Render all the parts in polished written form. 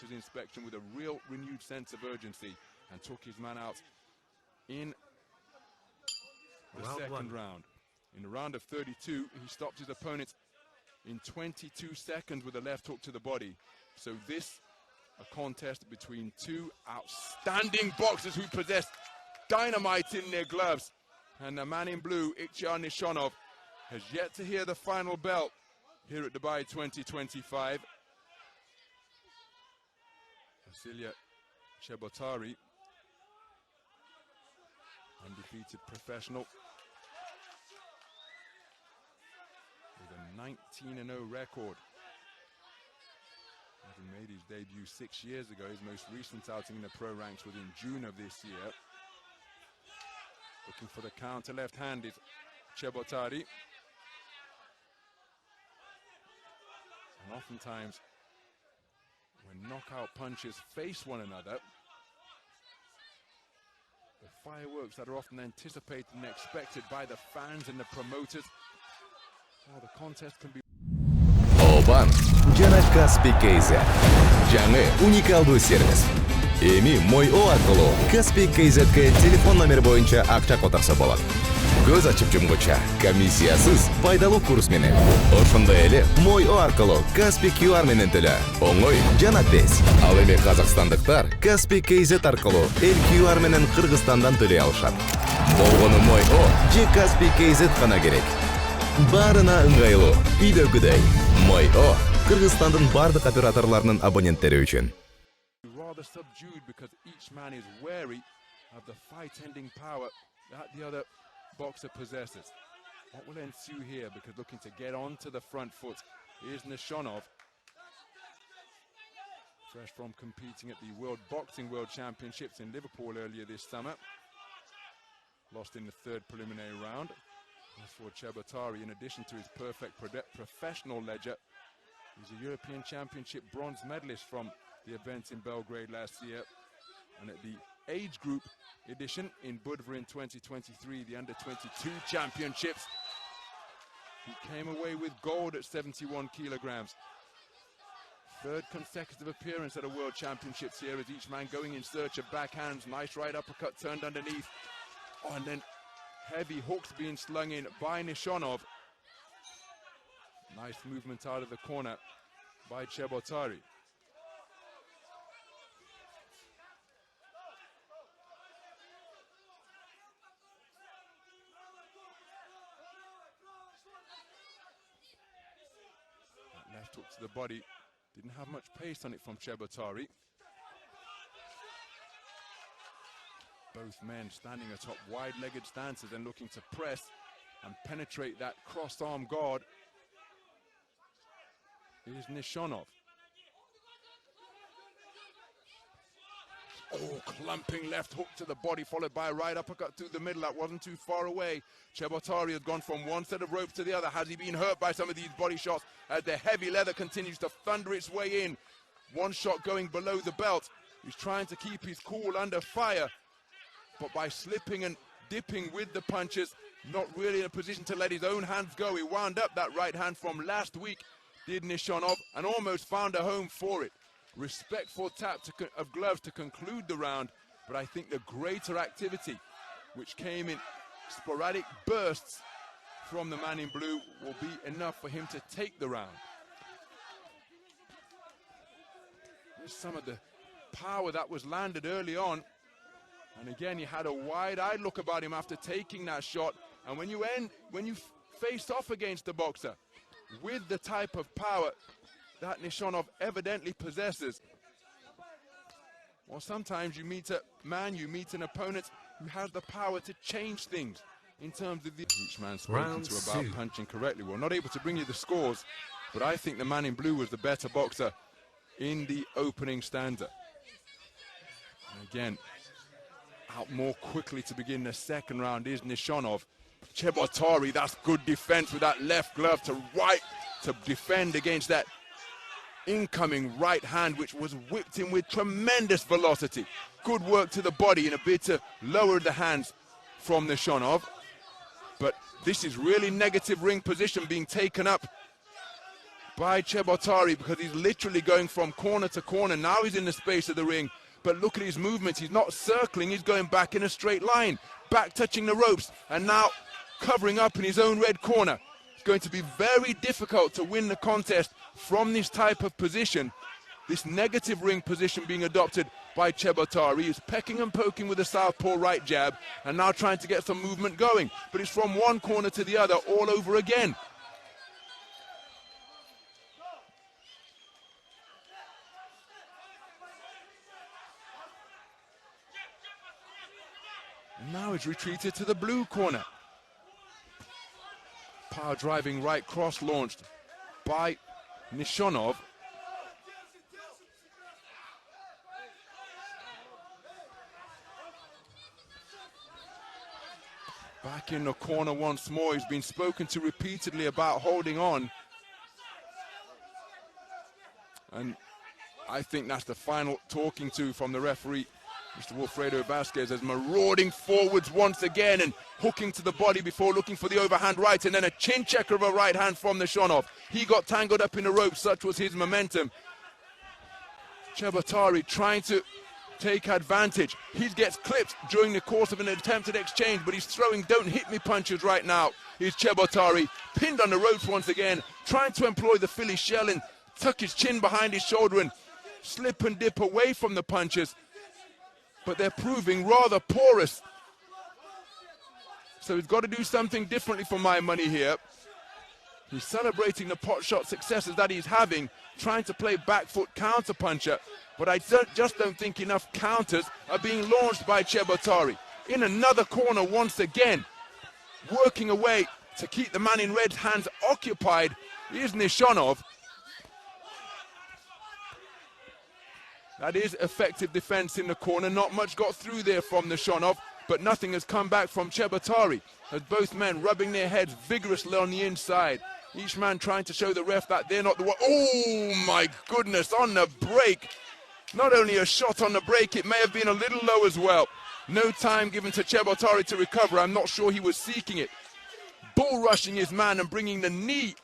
his inspection with a real renewed sense of urgency and took his man out in the second round. In the round of 32, he stopped his opponent in 22 seconds with a left hook to the body. So this, a contest between two outstanding boxers who possess dynamite in their gloves. And the man in blue, Ихтияр Nishanov, has yet to hear the final bell here at Dubai 2025. Vasilia Chebotarii, undefeated professional, with a 19-0 record. Having made his debut 6 years ago, his most recent outing in the pro ranks was in June of this year. Looking for the counter left-handed Chebotarii. And oftentimes, when knockout punches face one another, the fireworks that are often anticipated and expected by the fans and the promoters, well, the contest can be... Обан жана Каспий Кейзет. Жаңы уникалдуу сервис. Эми Мой О аркылуу Каспий Кейзетке телефон номер боюнча акча которсо болот. Көз ачып жумгуча комиссиясыз пайдалуу курс менен. Ошондой эле Мой О аркылуу Каспий QR менен төлө. Оңой жана тез. Ал эми казакстандыктар Каспий Кейзет аркылуу эл QR менен Кыргызстандан төлөй алышат. Болгону Мой О же Каспий Кейзет гана керек. Барына ыңгайлуу, үйдөгүдөй. Мой О Кыргызстандын бардык операторлорунун абоненттери үчүн. Rather subdued because each man is wary of the fight-ending power that the other boxer possesses. What will ensue here, because looking to get onto the front foot is Nishanov, fresh from competing at the World Championships in Liverpool earlier this summer. Lost in the third preliminary round. As for Chebotarii, in addition to his perfect professional ledger, he's a European Championship bronze medalist from the event in Belgrade last year. And at the age group edition in Budva in 2023, the under-22 championships, he came away with gold at 71 kilograms. Third consecutive appearance at a World Championships here, as each man going in search of backhands. Nice right uppercut turned underneath. Oh, and then heavy hooks being slung in by Nishanov. Nice movement out of the corner by Chebotarii. That left hook to the body didn't have much pace on it from Chebotarii. Both men standing atop wide-legged stances and looking to press and penetrate that crossed arm guard. Here's Nishanov. Oh, clumping left hook to the body, followed by a right uppercut through the middle. That wasn't too far away. Chebotarii has gone from one set of ropes to the other. Has he been hurt by some of these body shots as the heavy leather continues to thunder its way in? One shot going below the belt. He's trying to keep his cool under fire, but by slipping and dipping with the punches, not really in a position to let his own hands go. He wound up that right hand from last week, did Nishanov, and almost found a home for it. Respectful tap of gloves to conclude the round, but I think the greater activity, which came in sporadic bursts from the man in blue, will be enough for him to take the round. There's some of the power that was landed early on. And again, he had a wide-eyed look about him after taking that shot. And when you face off against the boxer with the type of power that Nishanov evidently possesses, well, sometimes you meet a man, you meet an opponent who has the power to change things in terms of each man spoken to about punching correctly. Well, not able to bring you the scores, but I think the man in blue was the better boxer in the opening stanza. And again, out more quickly to begin the second round is Nishanov. Chebotarii, that's good defense with that left glove to defend against that incoming right hand, which was whipped in with tremendous velocity. Good work to the body in a bid to lower the hands from Nishanov. But this is really negative ring position being taken up by Chebotarii, because he's literally going from corner to corner. Now he's in the space of the ring, but look at his movements. He's not circling, he's going back in a straight line, back touching the ropes, and now covering up in his own red corner. It's going to be very difficult to win the contest from this type of position. This negative ring position being adopted by Chebotarii. He's pecking and poking with a southpaw right jab, and now trying to get some movement going. But it's from one corner to the other all over again. And now he's retreated to the blue corner. Power driving right cross launched by Nishonov. Back in the corner once more. He's been spoken to repeatedly about holding on. And I think that's the final talking to from the referee, Mr. Wilfredo Vasquez, as marauding forwards once again and hooking to the body before looking for the overhand right, and then a chin checker of a right hand from Nishonov. He got tangled up in the rope, such was his momentum. Chebotarii trying to take advantage. He gets clipped during the course of an attempted exchange, but he's throwing don't hit me punches right now. Here's Chebotarii, pinned on the ropes once again, trying to employ the Philly shell and tuck his chin behind his shoulder and slip and dip away from the punches. But they're proving rather porous. So he's got to do something differently for my money here. He's celebrating the pot shot successes that he's having, trying to play back foot counter puncher. But I just don't think enough counters are being launched by Chebotarii. In another corner once again, working away to keep the man in red's hands occupied is Nishonov. That is effective defense in the corner. Not much got through there from Nishonov, but nothing has come back from Chebotarii, as both men rubbing their heads vigorously on the inside. Each man trying to show the ref that they're not the one. Oh my goodness, on the break. Not only a shot on the break, it may have been a little low as well. No time given to Chebotarii to recover. I'm not sure he was seeking it. Bull rushing his man and bringing the knee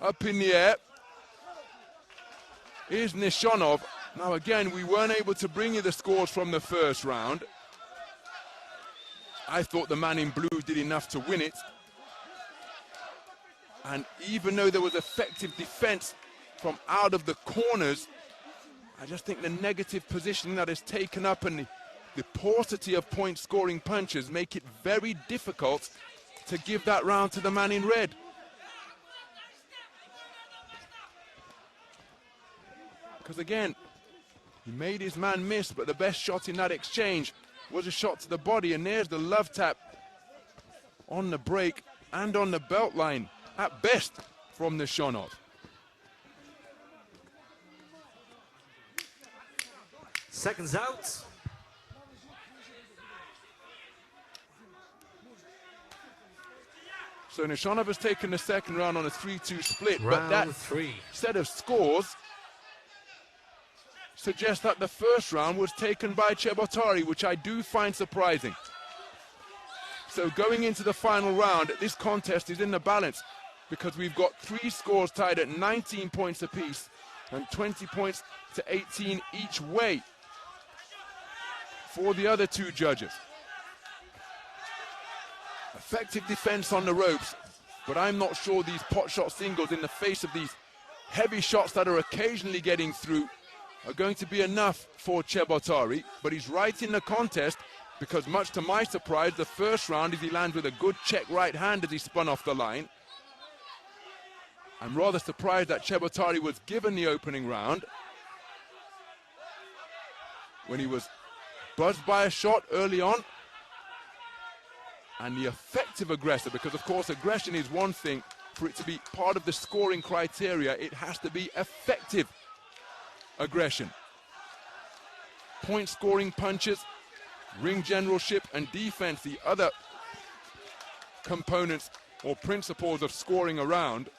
up in the air is Nishonov. Now again, we weren't able to bring you the scores from the first round. I thought the man in blue did enough to win it. And even though there was effective defense from out of the corners, I just think the negative positioning that is taken up and the paucity of point scoring punches make it very difficult to give that round to the man in red. Because again, he made his man miss, but the best shot in that exchange was a shot to the body, and there's the love tap on the break and on the belt line, at best, from Nishonov. Seconds out. So Nishonov has taken the second round on a 3-2 split, Round but that three. set of scores suggests that the first round was taken by Chebotarii, which I do find surprising. So going into the final round, this contest is in the balance because we've got three scores tied at 19 points apiece and 20 points to 18 each way for the other two judges. Effective defense on the ropes, but I'm not sure these pot shot singles in the face of these heavy shots that are occasionally getting through are going to be enough for Chebotarii, but he's right in the contest because much to my surprise, the first round is he lands with a good check right hand as he spun off the line. I'm rather surprised that Chebotarii was given the opening round when he was buzzed by a shot early on. And the effective aggressor, because of course aggression is one thing, for it to be part of the scoring criteria, it has to be effective aggression. Point scoring punches, ring generalship and defense, the other components or principles of scoring a round.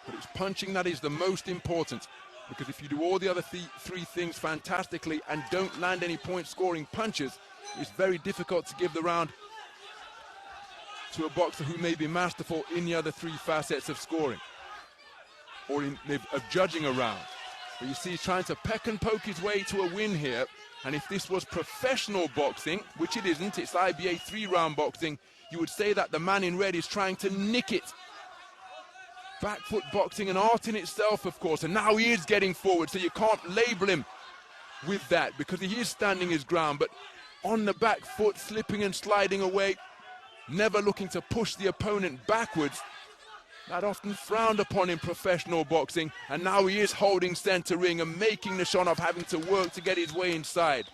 But it's punching that is the most important, because if you do all the other three things fantastically and don't land any point scoring punches, it's very difficult to give the round to a boxer who may be masterful in the other three facets of scoring or of judging a round. But you see, he's trying to peck and poke his way to a win here. And if this was professional boxing, which it isn't, it's IBA 3-round boxing, you would say that the man in red is trying to nick it. Back foot boxing, an art in itself, of course, and now he is getting forward, so you can't label him with that because he is standing his ground, but on the back foot, slipping and sliding away, never looking to push the opponent backwards. That often frowned upon in professional boxing, and now he is holding center ring and making Nishonov having to work to get his way inside.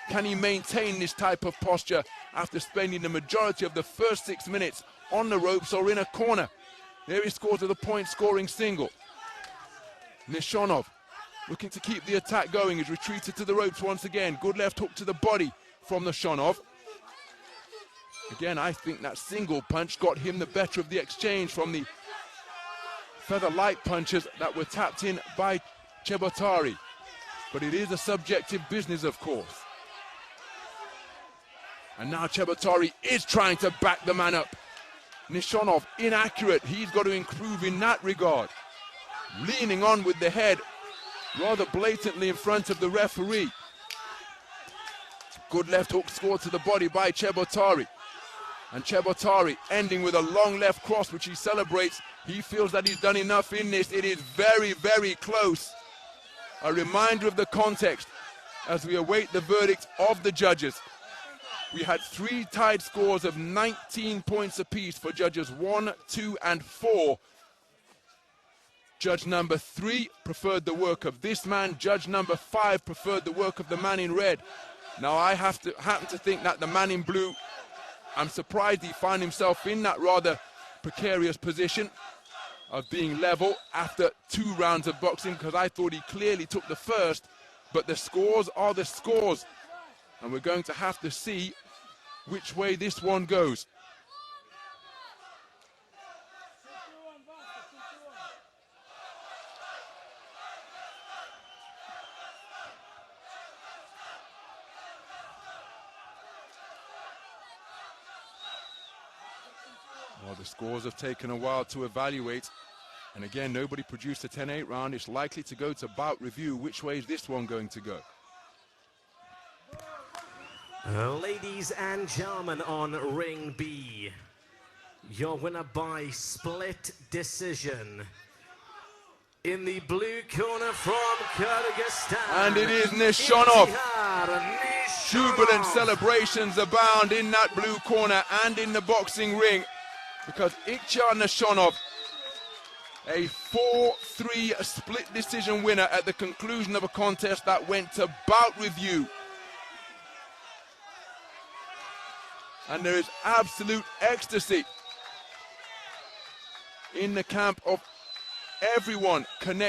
Can he maintain this type of posture after spending the majority of the first 6 minutes on the ropes or in a corner? There he scores with a point-scoring single. Nishonov looking to keep the attack going. He's retreated to the ropes once again. Good left hook to the body from Nishonov. Again, I think that single punch got him the better of the exchange from the feather light punches that were tapped in by Chebotarii. But it is a subjective business, of course. And now Chebotarii is trying to back the man up. Nishonov inaccurate. He's got to improve in that regard. Leaning on with the head rather blatantly in front of the referee. Good left hook scored to the body by Chebotarii. And Chebotarii ending with a long left cross, which he celebrates. He feels that he's done enough in this. It is very, very close. A reminder of the context as we await the verdict of the judges. We had 3 tied scores of 19 points apiece for judges 1, 2, and 4. Judge number 3 preferred the work of this man. Judge number 5 preferred the work of the man in red. Now I happen to think that the man in blue, I'm surprised he found himself in that rather precarious position of being level after 2 rounds of boxing, because I thought he clearly took the first, but the scores are the scores. And we're going to have to see which way this one goes. Well, the scores have taken a while to evaluate. And again, nobody produced a 10-8 round. It's likely to go to bout review. Which way is this one going to go? Ladies and gentlemen, on ring B, your winner by split decision. In the blue corner from Kyrgyzstan. And it is Nishonov. Nishonov. Jubilant celebrations abound in that blue corner and in the boxing ring, because Ихтияр Nishanov, a 4-3 split decision winner at the conclusion of a contest that went to bout review. And there is absolute ecstasy in the camp of everyone connected